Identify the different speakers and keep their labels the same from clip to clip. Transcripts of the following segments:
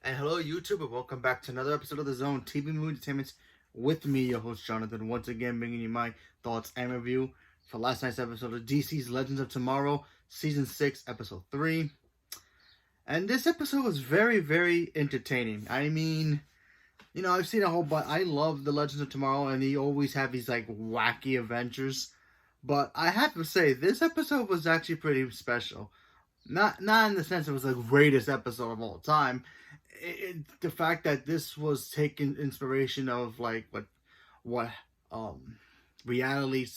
Speaker 1: And hello, YouTube, and welcome back to another episode of The Zone TV Movie Entertainment with me, your host Jonathan, once again bringing you my thoughts and review for last night's episode of DC's Legends of Tomorrow, Season 6, Episode 3. And this episode was very, very entertaining. I mean, I've seen a whole bunch. I love The Legends of Tomorrow, and they always have these, wacky adventures. But I have to say, this episode was actually pretty special. Not in the sense it was the greatest episode of all time. The fact that this was taking inspiration of what reality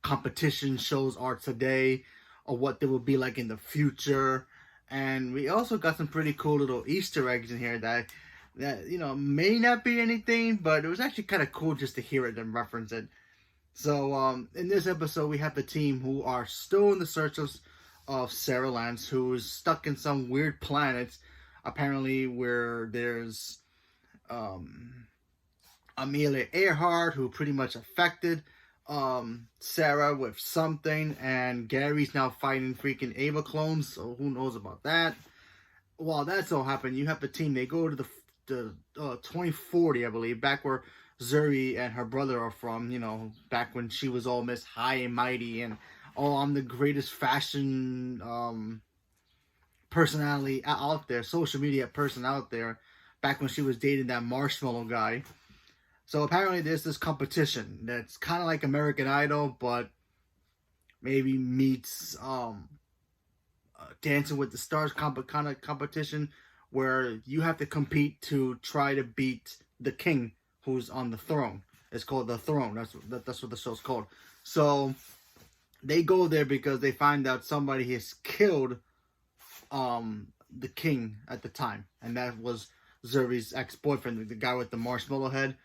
Speaker 1: competition shows are today, or what they will be like in the future. And we also got some pretty cool little Easter eggs in here that may not be anything, but it was actually kind of cool just to hear it and reference it. So in this episode, we have the team who are still in the search of Sarah Lance, who is stuck in some weird planet, apparently where there's Amelia Earhart, who pretty much affected Sarah with something, and Gary's now fighting freaking Ava clones, so who knows about that. While that's all happening, you have the team, they go to the 2040, I believe, back where Zuri and her brother are from, back when she was all Miss High and Mighty and I'm the greatest fashion personality out there, social media person out there, back when she was dating that marshmallow guy. So apparently there's this competition that's kind of like American Idol, but maybe meets Dancing with the Stars kind of competition, where you have to compete to try to beat the king who's on the throne. It's called The Throne. That's what the show's called. So they go there because they find out somebody has killed the king at the time, and that was Zuri's ex-boyfriend, the guy with the marshmallow head.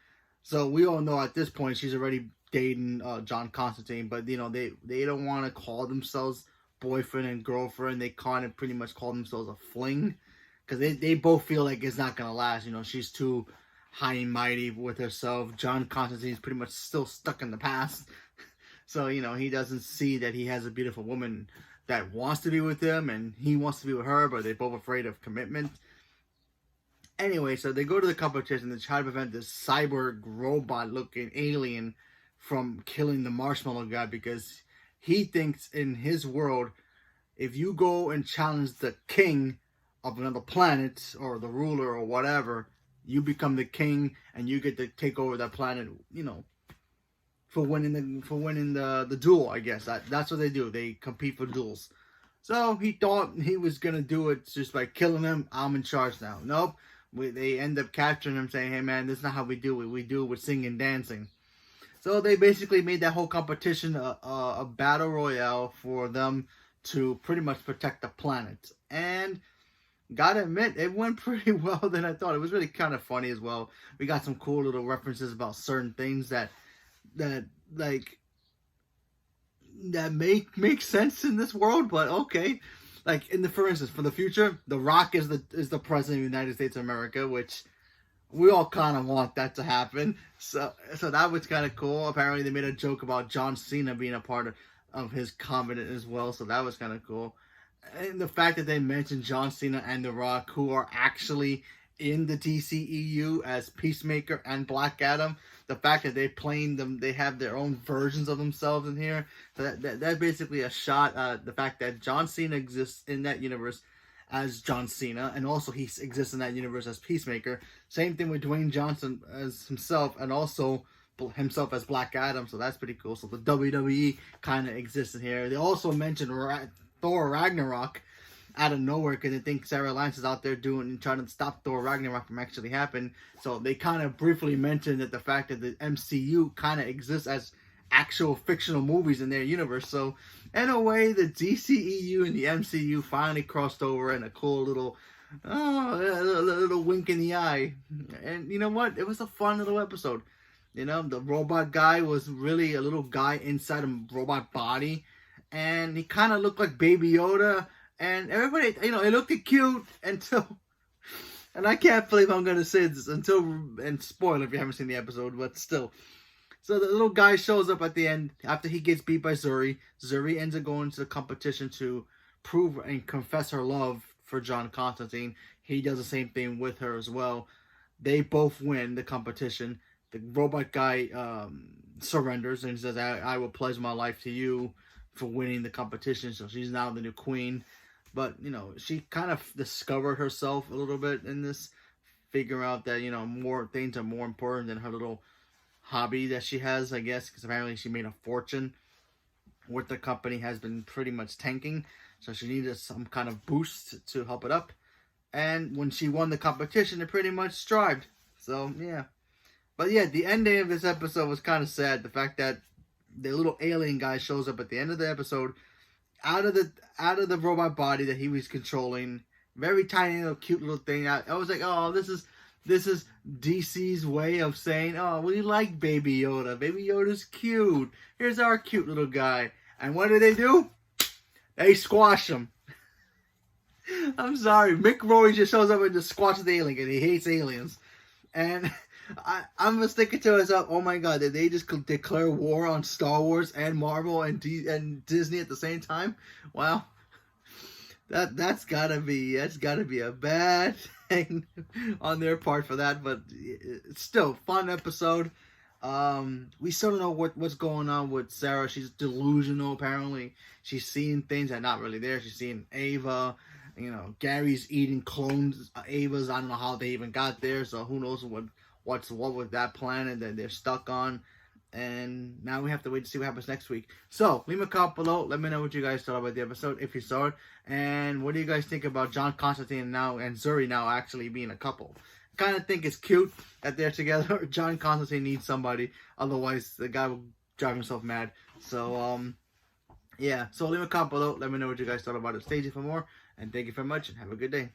Speaker 1: So we all know at this point she's already dating John Constantine, but they don't want to call themselves boyfriend and girlfriend. They kind of pretty much call themselves a fling, because they both feel like it's not gonna last. She's too high and mighty with herself. John Constantine's pretty much still stuck in the past. So, he doesn't see that he has a beautiful woman that wants to be with him, and he wants to be with her, but they're both afraid of commitment. Anyway, so they go to the competition to try to prevent this cyborg robot-looking alien from killing the marshmallow guy, because he thinks in his world, if you go and challenge the king of another planet, or the ruler, or whatever, you become the king, and you get to take over that planet, for winning the duel, I guess. That's what they do. They compete for duels. So he thought he was going to do it just by killing him. I'm in charge now. Nope. They end up capturing him, saying, hey, man, this is not how we do it. We do it with singing and dancing. So they basically made that whole competition a battle royale for them to pretty much protect the planet. And gotta admit, it went pretty well than I thought. It was really kind of funny as well. We got some cool little references about certain things that make sense in this world, but okay. Like for instance, for the future, The Rock is the president of the United States of America, which we all kind of want that to happen. So that was kind of cool. Apparently, they made a joke about John Cena being a part of his cabinet as well, so that was kind of cool. And the fact that they mentioned John Cena and The Rock, who are actually in the DCEU as Peacemaker and Black Adam, the fact that they're playing them, they have their own versions of themselves in here. So that's basically a shot at the fact that John Cena exists in that universe as John Cena, and also he exists in that universe as Peacemaker. Same thing with Dwayne Johnson as himself, and also himself as Black Adam. So that's pretty cool. So the WWE kind of exists in here. They also mentioned Thor Ragnarok out of nowhere, because they think Sarah Lance is out there trying to stop Thor Ragnarok from actually happening. So they kind of briefly mentioned that the fact that the MCU kind of exists as actual fictional movies in their universe. So in a way, the DCEU and the MCU finally crossed over in a cool little wink in the eye. And you know what? It was a fun little episode. The robot guy was really a little guy inside a robot body, and he kind of looked like Baby Yoda. And everybody, it looked cute until, and I can't believe I'm going to say this and spoil if you haven't seen the episode, but still. So the little guy shows up at the end after he gets beat by Zuri. Zuri ends up going to the competition to prove and confess her love for John Constantine. He does the same thing with her as well. They both win the competition. The robot guy surrenders and says, I will pledge my life to you for winning the competition. So she's now the new queen. But, you know, she kind of discovered herself a little bit in this, figure out that, you know, more things are more important than her little hobby that she has, I guess, because apparently she made a fortune with the company has been pretty much tanking. So she needed some kind of boost to help it up. And when she won the competition, it pretty much strived. So, yeah. But yeah, the ending of this episode was kind of sad. The fact that the little alien guy shows up at the end of the episode out of the robot body that he was controlling. Very tiny little cute little thing. I was like, oh, this is DC's way of saying, oh, we like Baby Yoda. Baby Yoda's cute. Here's our cute little guy. And what do? They squash him. I'm sorry. Mick Rory just shows up and just squashes the alien, and he hates aliens. And I'm just thinking to myself, oh my god, did they just declare war on Star Wars and Marvel and Disney at the same time? Wow. That's gotta be a bad thing on their part for that, but it's still fun episode. We still don't know what's going on with Sarah. She's delusional apparently. She's seeing things that are not really there. She's seeing Ava. You know, Gary's eating clones Ava's. I don't know how they even got there, so who knows what's with that planet that they're stuck on. And now we have to wait to see what happens next week. So, leave a comment below. Let me know what you guys thought about the episode, if you saw it. And what do you guys think about John Constantine now and Zuri now actually being a couple? I kind of think it's cute that they're together. John Constantine needs somebody. Otherwise, the guy will drive himself mad. So, yeah. So, leave a comment below. Let me know what you guys thought about it. Stay tuned for more. And thank you very much. And have a good day.